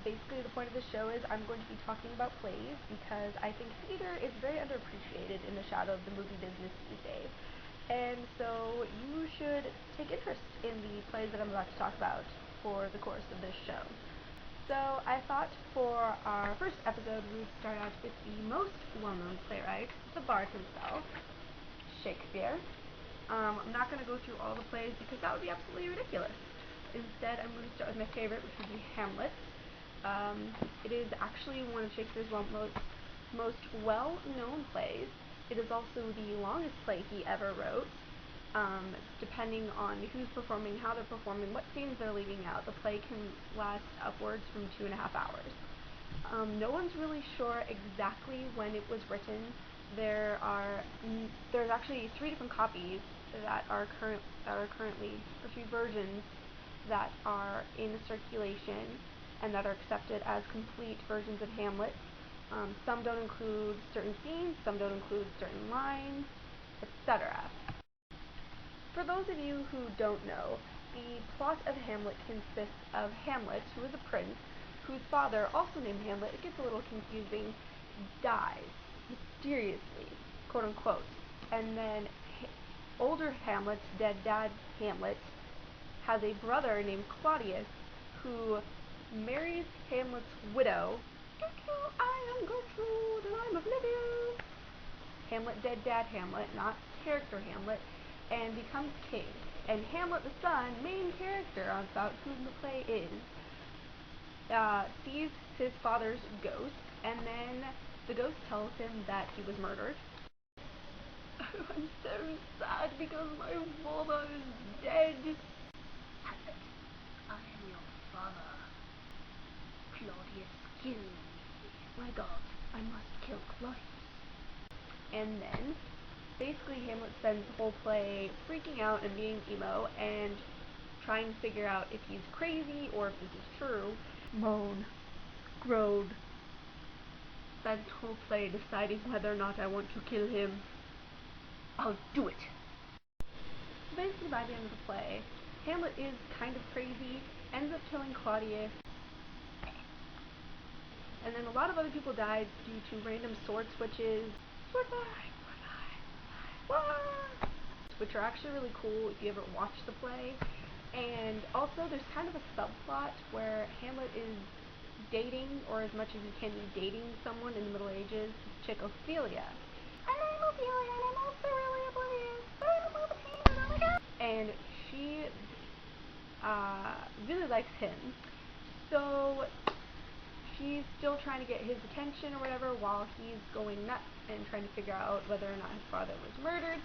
basically the point of the show is I'm going to be talking about plays because I think theater is very underappreciated in the shadow of the movie business these days. And so you should take interest in the plays that I'm about to talk about for the course of this show. So I thought for our first episode we would start out with the most well-known playwright, the Bard himself, Shakespeare. I'm not going to go through all the plays because that would be absolutely ridiculous. Instead, I'm going to start with my favorite, which would be Hamlet. It is actually one of Shakespeare's most well-known plays. It is also the longest play he ever wrote. Depending on who's performing, how they're performing, what scenes they're leaving out, the play can last upwards from 2.5 hours. No one's really sure exactly when it was written. There's actually 3 different copies that are currently, or 3 versions that are in circulation and that are accepted as complete versions of Hamlet. Some don't include certain scenes, some don't include certain lines, etc. For those of you who don't know, the plot of Hamlet consists of Hamlet, who is a prince, whose father, also named Hamlet, it gets a little confusing, dies mysteriously, quote unquote. And then older Hamlet, dead dad Hamlet, has a brother named Claudius who marries Hamlet's widow. I am Gertrude and I'm oblivious. Hamlet, dead dad Hamlet, not character Hamlet, and becomes king. And Hamlet the son, main character about whom the play is, sees his father's ghost, and then the ghost tells him that he was murdered. I'm so sad because my father is dead. Hamlet, I am your father. Claudius killed me. My God, I must kill Claudius. And then, basically Hamlet spends the whole play freaking out and being emo and trying to figure out if he's crazy or if this is true. Moan. Groan. Spend the whole play deciding whether or not I want to kill him. I'll do it. Basically by the end of the play, Hamlet is kind of crazy, ends up killing Claudius, and then a lot of other people died due to random sword switches, which are actually really cool if you ever watch the play. And also there's kind of a subplot where Hamlet is dating, or as much as he can be dating someone in the Middle Ages, this chick Ophelia. I'm Ophelia and I'm also really oblivious, but I'm in love with Hamlet, oh my God! And she really likes him. So she's still trying to get his attention or whatever while he's going nuts and trying to figure out whether or not his father was murdered.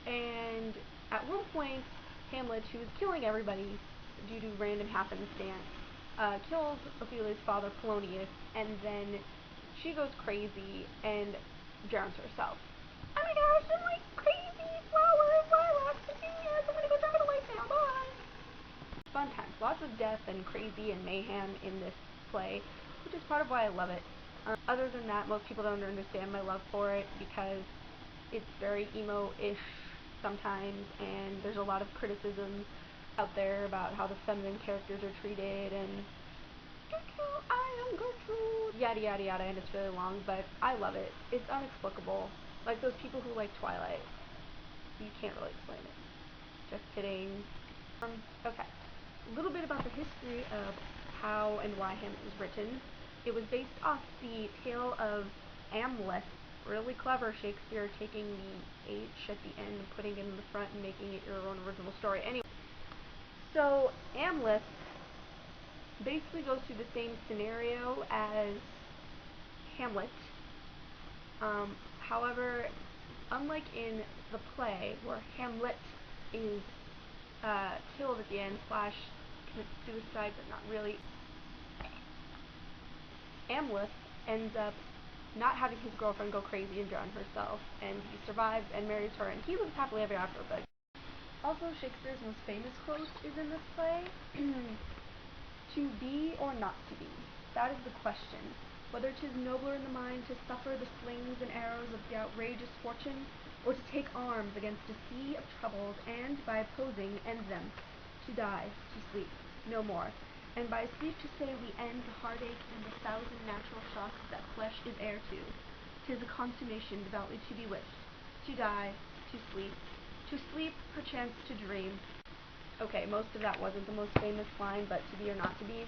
And at one point, Hamlet, who is killing everybody due to random happenstance, kills Ophelia's father, Polonius, and then she goes crazy and drowns herself. Oh my gosh, I'm like crazy flowers, lilacs, petunias, I'm gonna go jump in the lake now, bye! Fun times. Lots of death and crazy and mayhem in this play, which is part of why I love it. Other than that, most people don't understand my love for it because it's very emo-ish sometimes, and there's a lot of criticism out there about how the feminine characters are treated, and I am Gertrude, yada yada yada, and it's really long, but I love it. It's inexplicable. Like those people who like Twilight. You can't really explain it. Just kidding. Okay. A little bit about the history of how and why Hamlet was written. It was based off the tale of Hamlet. Really clever, Shakespeare taking the H at the end and putting it in the front and making it your own original story. Anyway, so Hamlet basically goes through the same scenario as Hamlet. However, unlike in the play where Hamlet is killed at the end / commits suicide, but not really, Hamlet ends up not having his girlfriend go crazy and drown herself, and he survives and marries her, and he lives happily ever after. But also, Shakespeare's most famous quote is in this play: "To be or not to be, that is the question. Whether 'tis nobler in the mind to suffer the slings and arrows of the outrageous fortune, or to take arms against a sea of troubles, and, by opposing, end them, to die, to sleep, no more. and by sleep to say we end the heartache and the 1,000 natural shocks that flesh is heir to. 'Tis a consummation devoutly to be wished, to die, to sleep, perchance to dream. Okay, most of that wasn't the most famous line, but to be or not to be,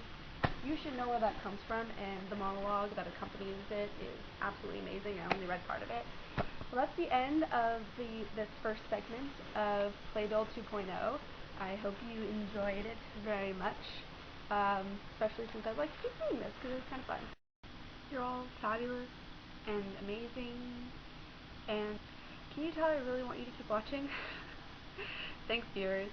you should know where that comes from, and the monologue that accompanies it is absolutely amazing. I only read part of it. Well, that's the end of this first segment of Playbill 2.0. I hope you enjoyed it very much, especially since I'd like to keep doing this because it's kind of fun. You're all fabulous and amazing, and can you tell I really want you to keep watching? Thanks, viewers.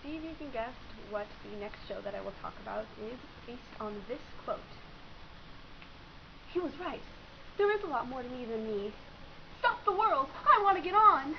See if you can guess what the next show that I will talk about is based on this quote. He was right. There is a lot more to me than me. Stop the world! I want to get on!